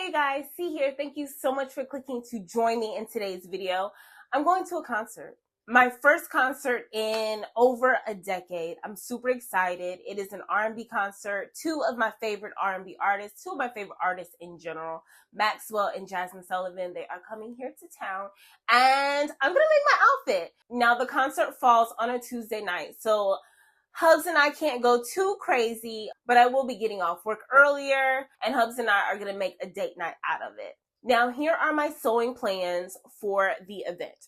Hey guys, C here. Thank you so much for clicking to join me in today's video. I'm going to a concert. My first concert in over a decade. I'm super excited. It is an R&B concert. Two of my favorite R&B artists, two of my favorite artists in general, Maxwell and Jasmine Sullivan, they are coming here to town and I'm gonna make my outfit. Now the concert falls on a Tuesday night, so Hubs and I can't go too crazy, but I will be getting off work earlier, and Hubs and I are going to make a date night out of it. Now, here are my sewing plans for the event.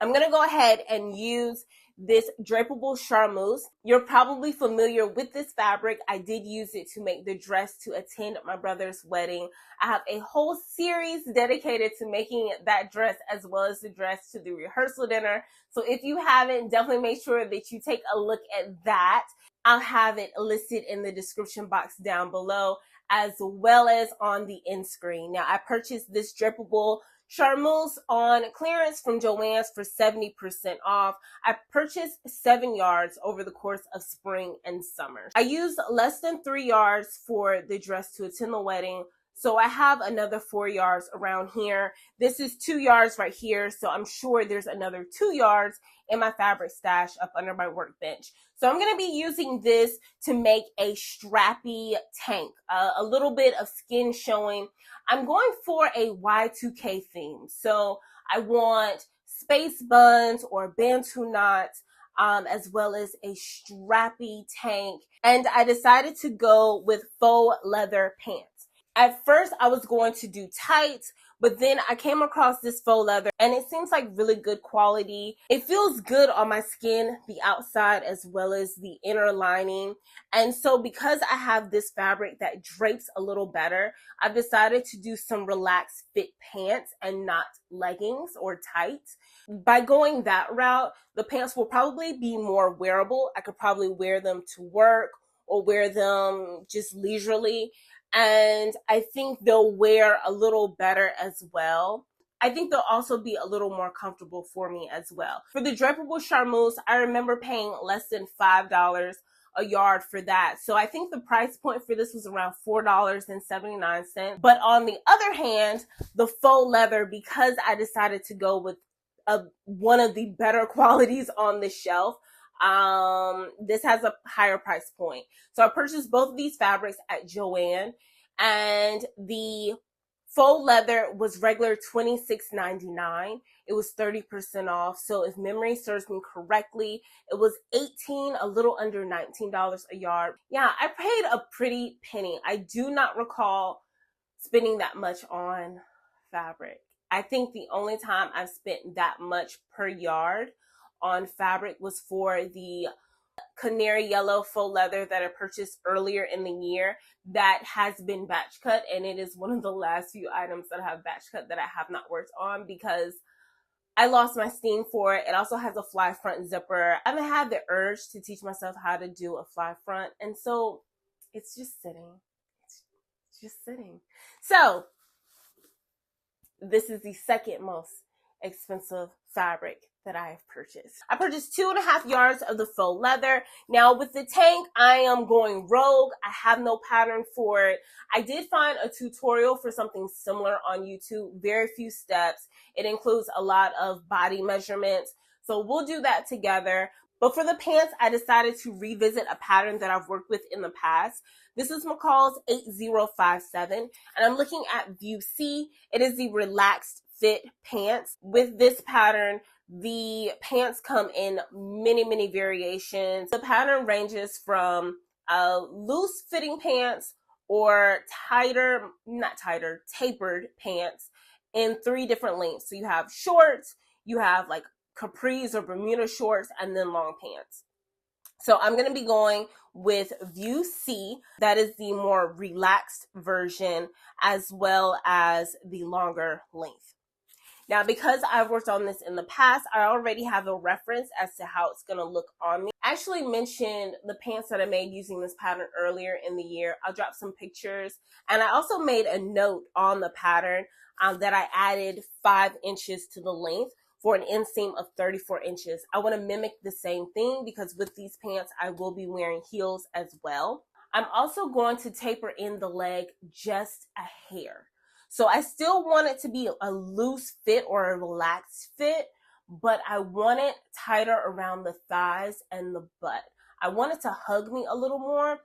I'm going to go ahead and use this drapable charmeuse. You're probably familiar with this fabric. I did use it to make the dress to attend my brother's wedding. I have a whole series dedicated to making that dress as well as the dress to the rehearsal dinner. So if you haven't, definitely make sure that you take a look at that. I'll have it listed in the description box down below as well as on the end screen. Now, I purchased this drapable charmeuse on clearance from Joann's for 70% off. I purchased 7 yards over the course of spring and summer. I used less than 3 yards for the dress to attend the wedding, so I have another 4 yards around here. This is 2 yards right here, so I'm sure there's another 2 yards in my fabric stash up under my workbench. So I'm going to be using this to make a strappy tank, a little bit of skin showing. I'm going for a Y2K theme. So I want space buns or bantu knots, as well as a strappy tank. And I decided to go with faux leather pants. At first, I was going to do tights, but then I came across this faux leather and it seems like really good quality. It feels good on my skin, the outside as well as the inner lining. And so because I have this fabric that drapes a little better, I've decided to do some relaxed fit pants and not leggings or tights. By going that route, the pants will probably be more wearable. I could probably wear them to work or wear them just leisurely. And I think they'll wear a little better as well. I think they'll also be a little more comfortable for me as well. For the drapable charmeuse, I remember paying less than $5 a yard for that. So I think the price point for this was around $4.79. But on the other hand, the faux leather, because I decided to go with one of the better qualities on the shelf, this has a higher price point. So I purchased both of these fabrics at Joann, and the faux leather was regular $26.99. It was 30% off. So if memory serves me correctly, it was a little under $19 a yard. Yeah, I paid a pretty penny. I do not recall spending that much on fabric. I think the only time I've spent that much per yard on fabric was for the canary yellow faux leather that I purchased earlier in the year that has been batch cut, and it is one of the last few items that I have batch cut that I have not worked on because I lost my steam for it. It also has a fly front zipper. I haven't had the urge to teach myself how to do a fly front, and so it's just sitting. It's just sitting. So this is the second most expensive fabric that I have purchased. I purchased 2.5 yards of the faux leather. Now with the tank, I am going rogue. I have no pattern for it. I did find a tutorial for something similar on YouTube, very few steps. It includes a lot of body measurements. So we'll do that together. But for the pants, I decided to revisit a pattern that I've worked with in the past. This is McCall's 8057, and I'm looking at View C. It is the relaxed fit pants. With this pattern, the pants come in many variations. The pattern ranges from loose fitting pants or tapered pants in 3 different lengths. So you have shorts, you have like capris or Bermuda shorts, and then long pants. So I'm going to be going with View C. That is the more relaxed version as well as the longer length. Now, because I've worked on this in the past, I already have a reference as to how it's going to look on me. I actually mentioned the pants that I made using this pattern earlier in the year. I'll drop some pictures. And I also made a note on the pattern that I added 5 inches to the length for an inseam of 34 inches. I want to mimic the same thing because with these pants, I will be wearing heels as well. I'm also going to taper in the leg just a hair. So I still want it to be a loose fit or a relaxed fit, but I want it tighter around the thighs and the butt. I want it to hug me a little more.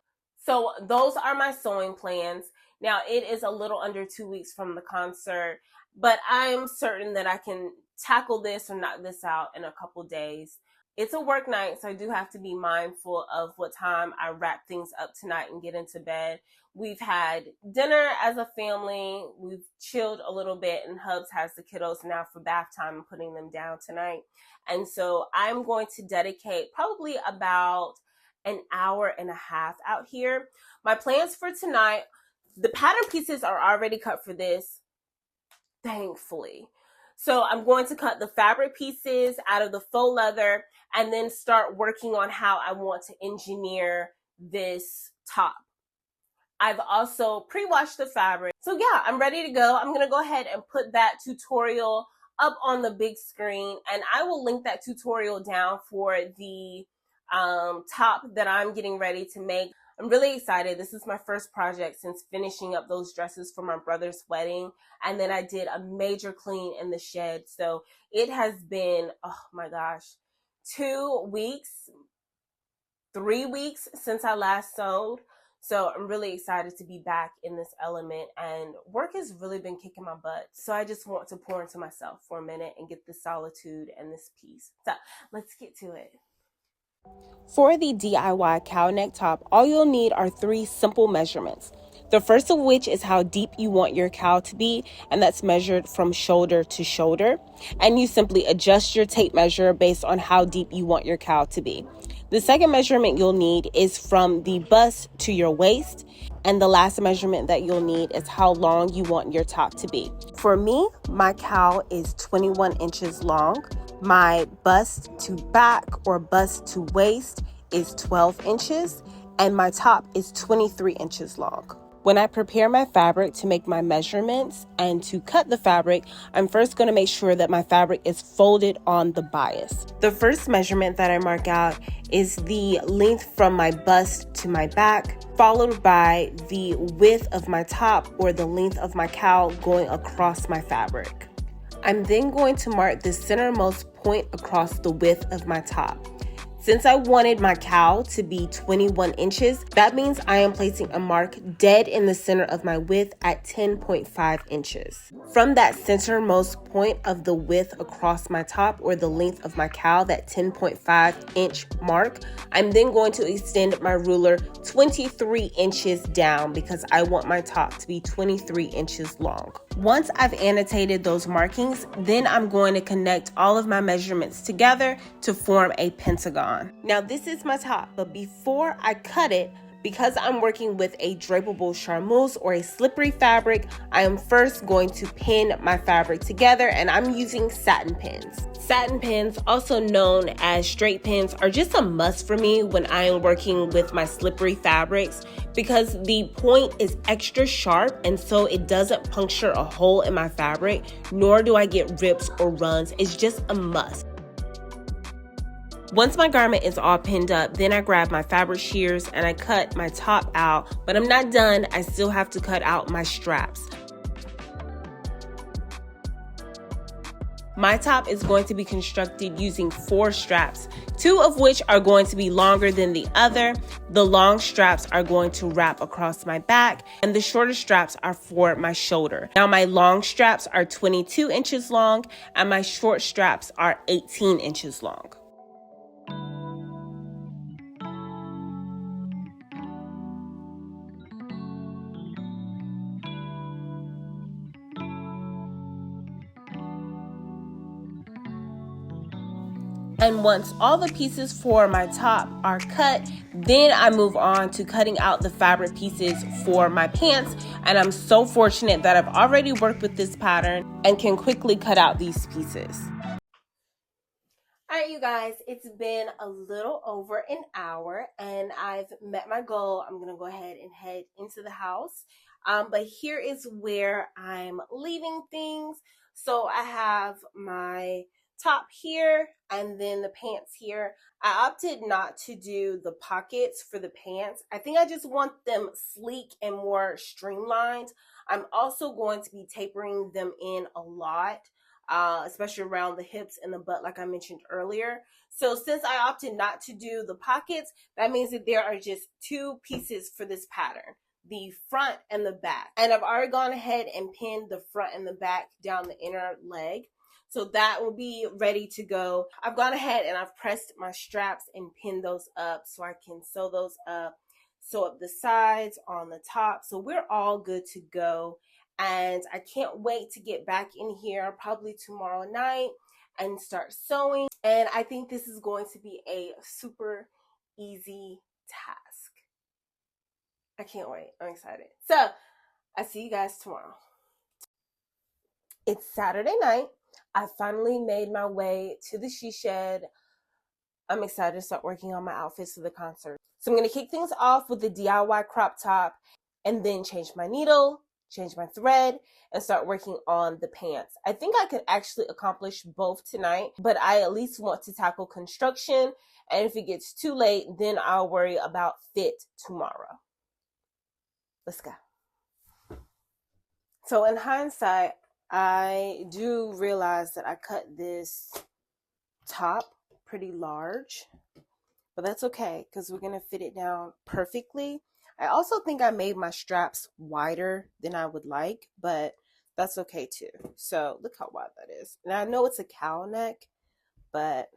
So those are my sewing plans. Now it is a little under 2 weeks from the concert, but I'm certain that I can tackle this or knock this out in a couple days. It's a work night, so I do have to be mindful of what time I wrap things up tonight and get into bed. We've had dinner as a family. We've chilled a little bit, and Hubs has the kiddos now for bath time and putting them down tonight. And so I'm going to dedicate probably about an hour and a half out here. My plans for tonight, the pattern pieces are already cut for this, thankfully. So I'm going to cut the fabric pieces out of the faux leather and then start working on how I want to engineer this top. I've also pre-washed the fabric. So yeah, I'm ready to go. I'm gonna go ahead and put that tutorial up on the big screen, and I will link that tutorial down for the top that I'm getting ready to make. I'm really excited. This is my first project since finishing up those dresses for my brother's wedding. And then I did a major clean in the shed. So it has been, oh my gosh, 2 weeks, 3 weeks since I last sewed. So I'm really excited to be back in this element, and work has really been kicking my butt. So I just want to pour into myself for a minute and get this solitude and this peace. So let's get to it. For the DIY cowl neck top, all you'll need are 3 simple measurements. The first of which is how deep you want your cowl to be, and that's measured from shoulder to shoulder. And you simply adjust your tape measure based on how deep you want your cowl to be. The second measurement you'll need is from the bust to your waist. And the last measurement that you'll need is how long you want your top to be. For me, my cowl is 21 inches long. My bust to back or bust to waist is 12 inches, and my top is 23 inches long. When I prepare my fabric to make my measurements and to cut the fabric, I'm first going to make sure that my fabric is folded on the bias. The first measurement that I mark out is the length from my bust to my back, followed by the width of my top or the length of my cowl going across my fabric. I'm then going to mark the centermost point across the width of my top. Since I wanted my cowl to be 21 inches, that means I am placing a mark dead in the center of my width at 10.5 inches. From that centermost point of the width across my top or the length of my cowl, that 10.5 inch mark, I'm then going to extend my ruler 23 inches down because I want my top to be 23 inches long. Once I've annotated those markings, then I'm going to connect all of my measurements together to form a pentagon. Now this is my top, but before I cut it, because I'm working with a drapable charmeuse or a slippery fabric, I am first going to pin my fabric together, and I'm using satin pins. Satin pins, also known as straight pins, are just a must for me when I am working with my slippery fabrics because the point is extra sharp, and so it doesn't puncture a hole in my fabric, nor do I get rips or runs. It's just a must. Once my garment is all pinned up, then I grab my fabric shears and I cut my top out, but I'm not done. I still have to cut out my straps. My top is going to be constructed using 4 straps, 2 of which are going to be longer than the other. The long straps are going to wrap across my back, and the shorter straps are for my shoulder. Now my long straps are 22 inches long, and my short straps are 18 inches long. And once all the pieces for my top are cut, then I move on to cutting out the fabric pieces for my pants. And I'm so fortunate that I've already worked with this pattern and can quickly cut out these pieces. All right, you guys, it's been a little over an hour and I've met my goal. I'm going to go ahead and head into the house. But here is where I'm leaving things. So I have my top here and then the pants here. I opted not to do the pockets for the pants. I think I just want them sleek and more streamlined. I'm also going to be tapering them in a lot, especially around the hips and the butt, like I mentioned earlier. So since I opted not to do the pockets, that means that there are just 2 pieces for this pattern, the front and the back. And I've already gone ahead and pinned the front and the back down the inner leg. So that will be ready to go. I've gone ahead and I've pressed my straps and pinned those up so I can sew those up, sew up the sides on the top. So we're all good to go. And I can't wait to get back in here probably tomorrow night and start sewing. And I think this is going to be a super easy task. I can't wait. I'm excited. So I see you guys tomorrow. It's Saturday night. I finally made my way to the she shed. I'm excited to start working on my outfits for the concert. So I'm going to kick things off with the DIY crop top and then change my needle, change my thread, and start working on the pants. I think I could actually accomplish both tonight, but I at least want to tackle construction. And if it gets too late, then I'll worry about fit tomorrow. Let's go. So in hindsight, I do realize that I cut this top pretty large, but that's okay because we're going to fit it down perfectly. I also think I made my straps wider than I would like, but that's okay too. So look how wide that is. And I know it's a cowl neck, but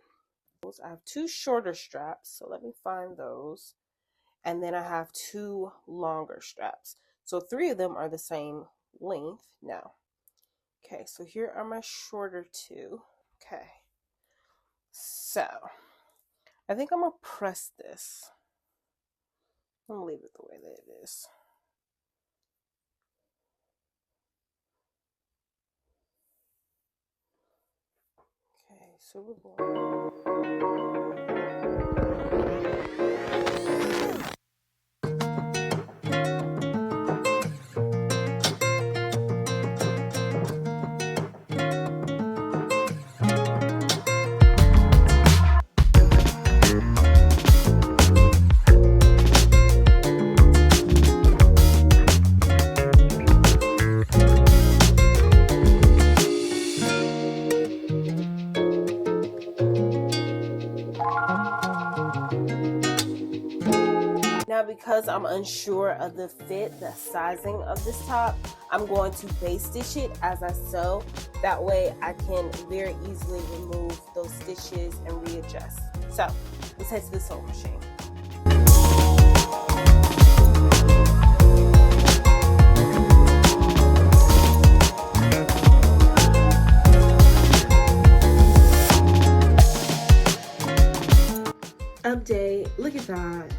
I have 2 shorter straps. So let me find those. And then I have 2 longer straps. So 3 of them are the same length now. Okay, so here are my shorter 2. Okay, so I think I'm gonna press this. I'm gonna leave it the way that it is. Okay, so we're going. Now, because I'm unsure of the fit, the sizing of this top, I'm going to base stitch it as I sew. That way I can very easily remove those stitches and readjust. So let's head to the sewing machine. Update, look at that.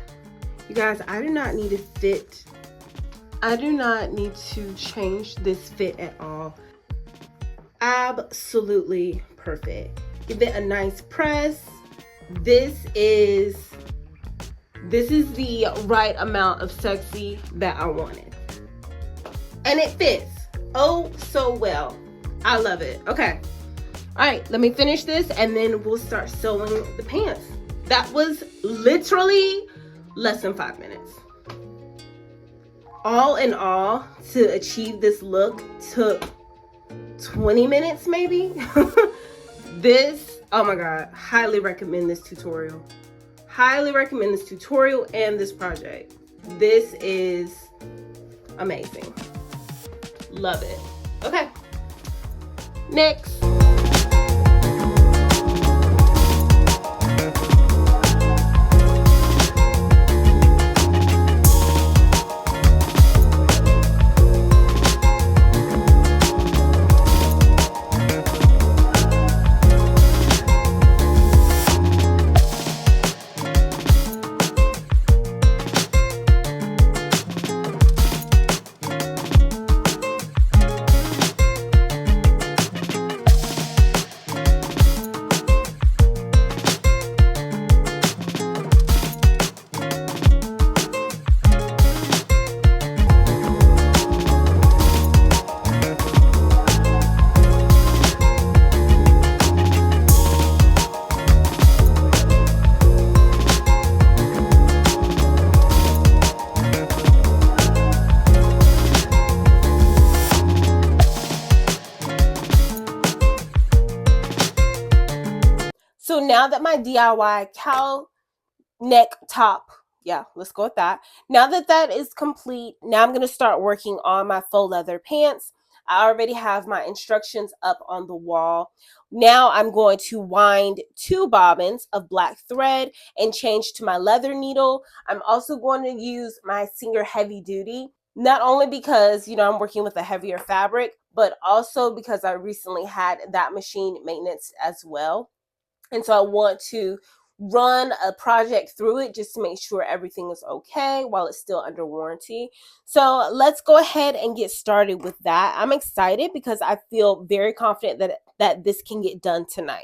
You guys, I do not need to fit. I do not need to change this fit at all. Absolutely perfect. Give it a nice press. This is the right amount of sexy that I wanted. And it fits oh so well. I love it. Okay. All right, let me finish this and then we'll start sewing the pants. That was literally less than 5 minutes. All in all, to achieve this look took 20 minutes maybe. This, oh my God, highly recommend this tutorial. Highly recommend this tutorial and this project. This is amazing. Love it. Okay, next. So now that my DIY cowl neck top, yeah, let's go with that. Now that that is complete, now I'm going to start working on my faux leather pants. I already have my instructions up on the wall. Now I'm going to wind 2 bobbins of black thread and change to my leather needle. I'm also going to use my Singer Heavy Duty, not only because, you know, I'm working with a heavier fabric, but also because I recently had that machine maintenance as well. And so I want to run a project through it just to make sure everything is okay while it's still under warranty. So let's go ahead and get started with that. I'm excited because I feel very confident that this can get done tonight.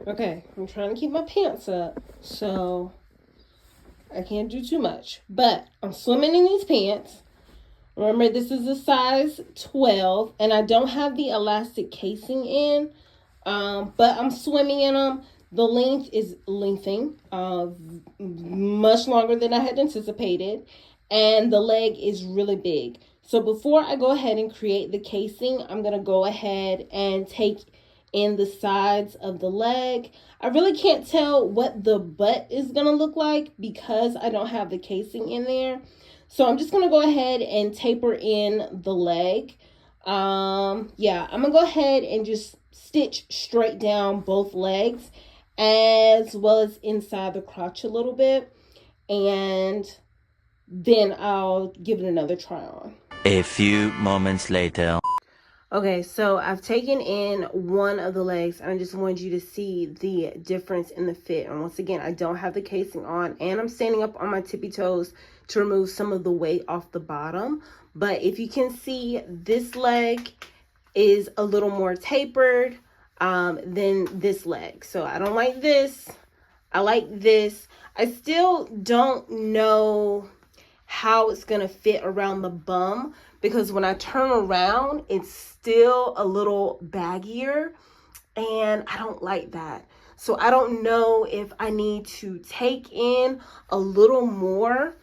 Okay, I'm trying to keep my pants up, so I can't do too much. But I'm swimming in these pants. Remember, this is a size 12, and I don't have the elastic casing in, but I'm swimming in them. The length is lengthening, much longer than I had anticipated, and the leg is really big. So before I go ahead and create the casing, I'm going to go ahead and take in the sides of the leg. I really can't tell what the butt is going to look like because I don't have the casing in there. So I'm just going to go ahead and taper in the leg. Yeah, I'm going to go ahead and just stitch straight down both legs as well as inside the crotch a little bit. And then I'll give it another try on. A few moments later. Okay, so I've taken in one of the legs, and I just wanted you to see the difference in the fit. And once again, I don't have the casing on, and I'm standing up on my tippy toes to remove some of the weight off the bottom. But if you can see, this leg is a little more tapered than this leg. So I don't like this. I like this. I still don't know how it's going to fit around the bum, because when I turn around, it's still a little baggier, and I don't like that. So I don't know if I need to take in a little more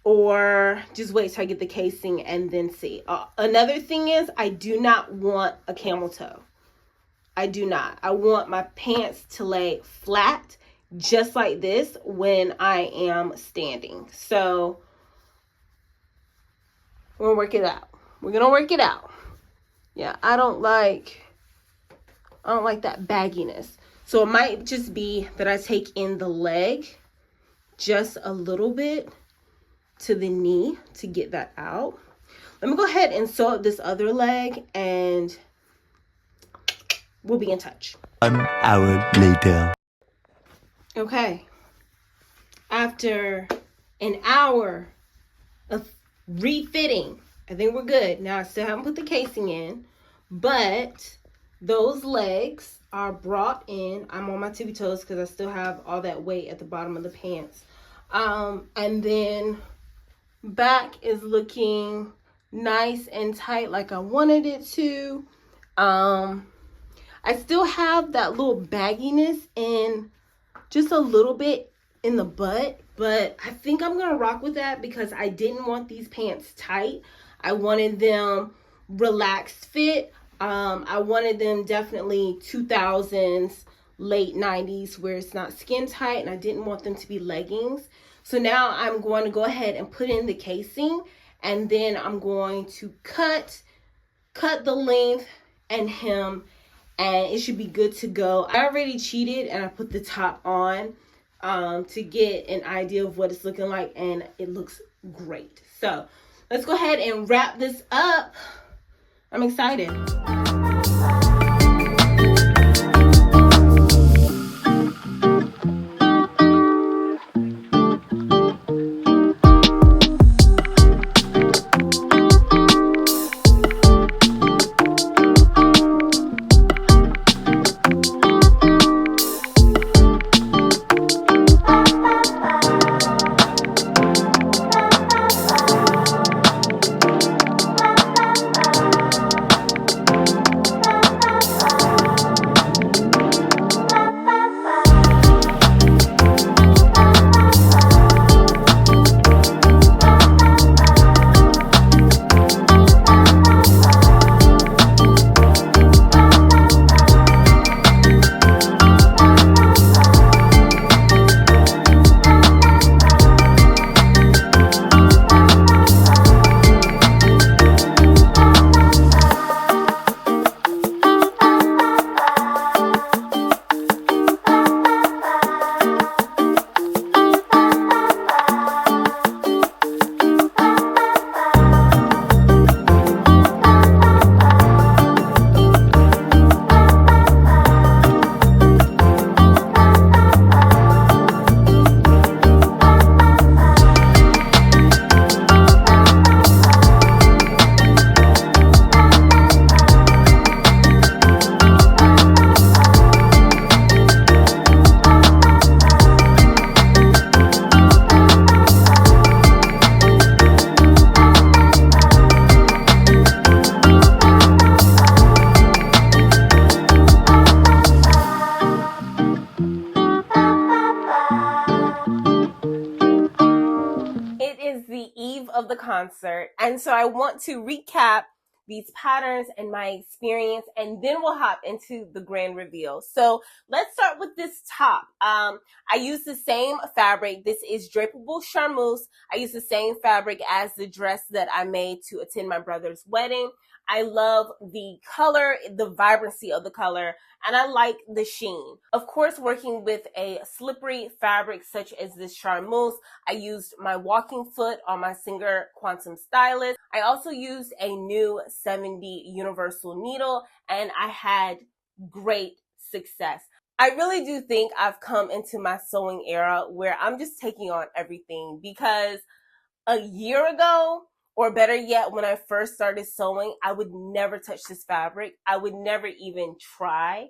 or just wait till I get the casing and then see. Another thing is, I do not want a camel toe. I do not. I want my pants to lay flat just like this when I am standing. So we're gonna work it out. We're gonna work it out. Yeah, I don't like that bagginess. So it might just be that I take in the leg just a little bit to the knee to get that out. Let me go ahead and sew up this other leg, and we'll be in touch. 1 hour later. Okay. After an hour of refitting, I think we're good. Now, I still haven't put the casing in, but those legs are brought in. I'm on my tippy toes because I still have all that weight at the bottom of the pants. And then back is looking nice and tight like I wanted it to. I still have that little bagginess in just a little bit in the butt, but I think I'm gonna rock with that because I didn't want these pants tight. I wanted them relaxed fit. I wanted them definitely 2000s, late 90s, where it's not skin tight, and I didn't want them to be leggings. So now I'm going to go ahead and put in the casing, and then I'm going to cut the length and hem, and it should be good to go. I already cheated and I put the top on to get an idea of what it's looking like, and it looks great. So let's go ahead and wrap this up. I'm excited. Of the concert, and so I want to recap these patterns and my experience, and then we'll hop into the grand reveal. So let's start with this top. I use the same fabric. This is drapable charmeuse. I use the same fabric as the dress that I made to attend my brother's wedding. I love the color, the vibrancy of the color, and I like the sheen. Of course, working with a slippery fabric such as this charmeuse, I used my walking foot on my Singer Quantum Stylist. I also used a new 70 universal needle, and I had great success. I really do think I've come into my sewing era where I'm just taking on everything, because a year ago, or better yet, when I first started sewing, I would never touch this fabric. I would never even try.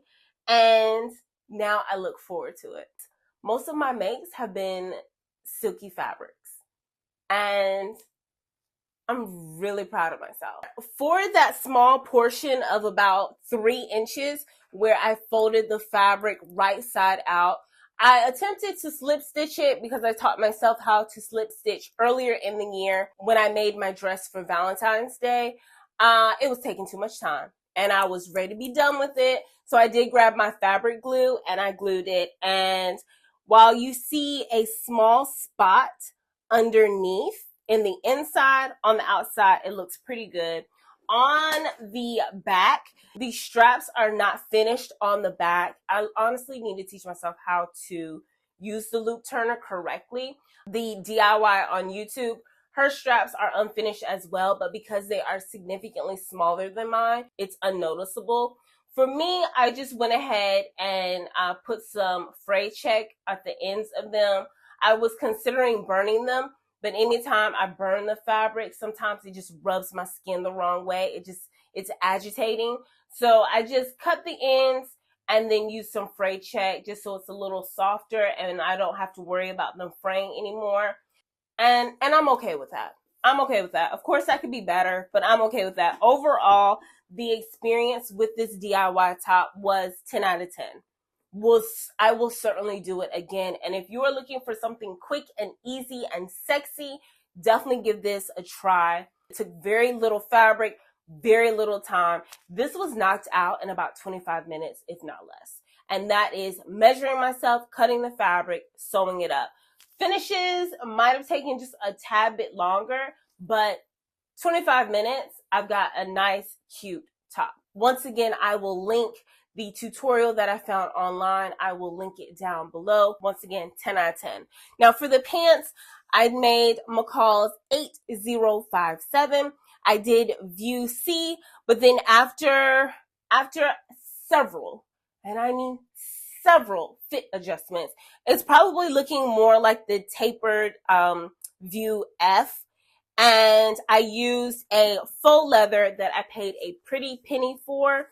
And now I look forward to it. Most of my makes have been silky fabrics, and I'm really proud of myself. For that small portion of about 3 inches where I folded the fabric right side out, I attempted to slip stitch it because I taught myself how to slip stitch earlier in the year when I made my dress for Valentine's Day. It was taking too much time, and I was ready to be done with it. So I did grab my fabric glue and I glued it. And while you see a small spot underneath in the inside, on the outside, it looks pretty good. On the back, the straps are not finished on the back. I honestly need to teach myself how to use the loop turner correctly. The DIY on YouTube, her straps are unfinished as well, but because they are significantly smaller than mine, it's unnoticeable. For me, I just went ahead and put some fray check at the ends of them. I was considering burning them, but anytime I burn the fabric, sometimes it just rubs my skin the wrong way. It's agitating. So I just cut the ends and then use some fray check just so it's a little softer and I don't have to worry about them fraying anymore. And I'm okay with that. I'm okay with that. Of course, that could be better, but I'm okay with that. Overall, the experience with this DIY top was 10 out of 10. I will certainly do it again. And if you are looking for something quick and easy and sexy, definitely give this a try. It took very little fabric, very little time. This was knocked out in about 25 minutes, if not less. And that is measuring myself, cutting the fabric, sewing it up. Finishes might have taken just a tad bit longer, but 25 minutes, I've got a nice, cute top. Once again, I will link the tutorial that I found online. I will link it down below. Once again, 10 out of 10. Now for the pants, I made McCall's 8057. I did view C, but then after several, and I mean several fit adjustments, it's probably looking more like the tapered view F. And I used a faux leather that I paid a pretty penny for,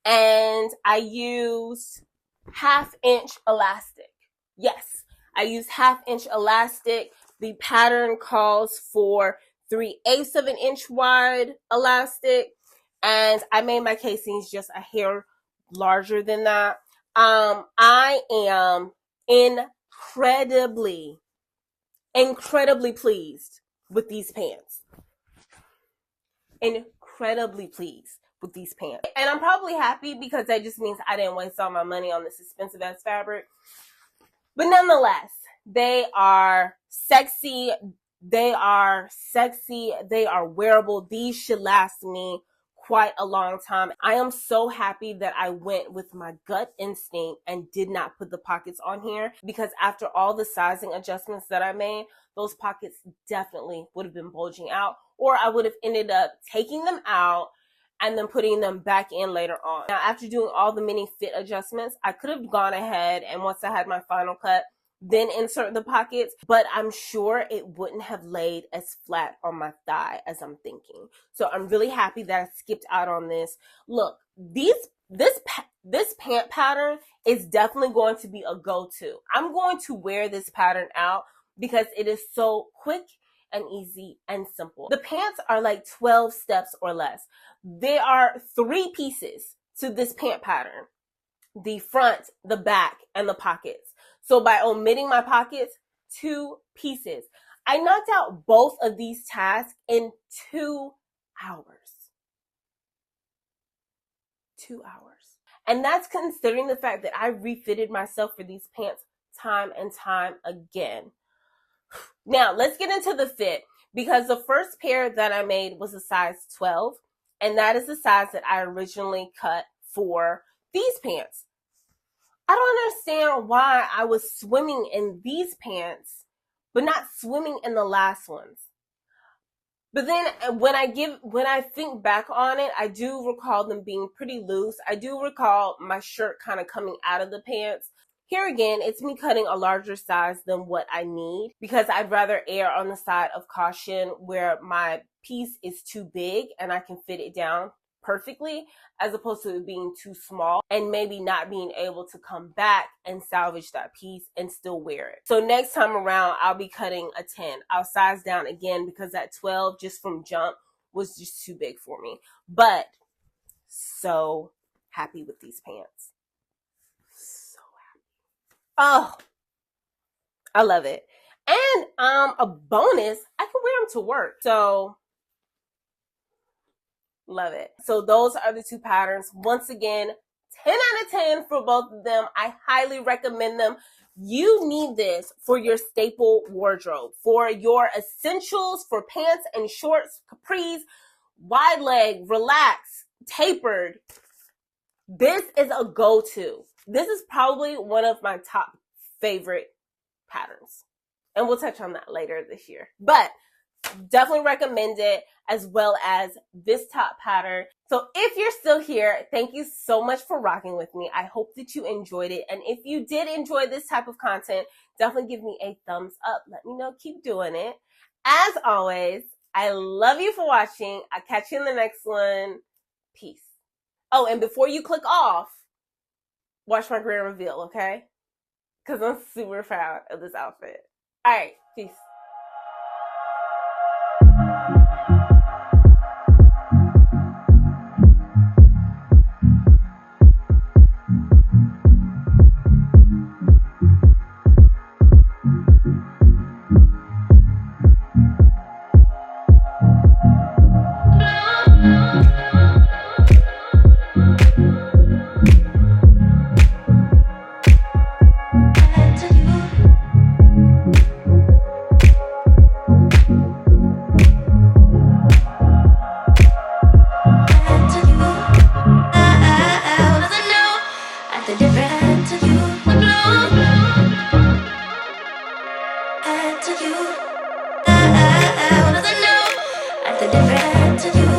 and I used 1/2 inch elastic. Yes, I used 1/2 inch elastic. The pattern calls for 3/8 of an inch wide elastic, and I made my casings just a hair larger than that. I am incredibly pleased with these pants. Incredibly pleased with these pants. And I'm probably happy because that just means I didn't waste all my money on this expensive ass fabric. But nonetheless, they are sexy. They are wearable. These should last me quite a long time. I am so happy that I went with my gut instinct and did not put the pockets on here, because after all the sizing adjustments that I made, those pockets definitely would have been bulging out, or I would have ended up taking them out and then putting them back in later on. Now, after doing all the mini fit adjustments, I could have gone ahead and once I had my final cut, then insert the pockets, but I'm sure it wouldn't have laid as flat on my thigh as I'm thinking. So I'm really happy that I skipped out on this. Look, this pant pattern is definitely going to be a go-to. I'm going to wear this pattern out because it is so quick and easy and simple. The pants are like 12 steps or less. There are 3 pieces to this pant pattern: the front, the back, and the pockets. So by omitting my pockets, 2 pieces. I knocked out both of these tasks in 2 hours. 2 hours. And that's considering the fact that I refitted myself for these pants time and time again. Now, let's get into the fit, because the first pair that I made was a size 12, and that is the size that I originally cut for these pants. I don't understand why I was swimming in these pants, but not swimming in the last ones. But then when I think back on it, I do recall them being pretty loose. I do recall my shirt kind of coming out of the pants. Here again, it's me cutting a larger size than what I need, because I'd rather err on the side of caution where my piece is too big and I can fit it down perfectly, as opposed to it being too small and maybe not being able to come back and salvage that piece and still wear it. So next time around, I'll be cutting a 10. I'll size down again because that 12 just from jump was just too big for me. But so happy with these pants. So happy. Oh, I love it. And a bonus, I can wear them to work. So love it. So those are the 2 patterns. Once again, 10 out of 10 for both of them. I highly recommend them. You need this for your staple wardrobe, for your essentials, for pants and shorts, capris, wide leg, relaxed, tapered. This is a go-to. This is probably one of my top favorite patterns. And we'll touch on that later this year. But definitely recommend it, as well as this top pattern. So if you're still here, thank you so much for rocking with me. I hope that you enjoyed it. And if you did enjoy this type of content, definitely give me a thumbs up. Let me know, keep doing it. As always, I love you for watching. I'll catch you in the next one. Peace. Oh, and before you click off, watch my grand reveal, okay? Because I'm super proud of this outfit. All right, peace. different to you.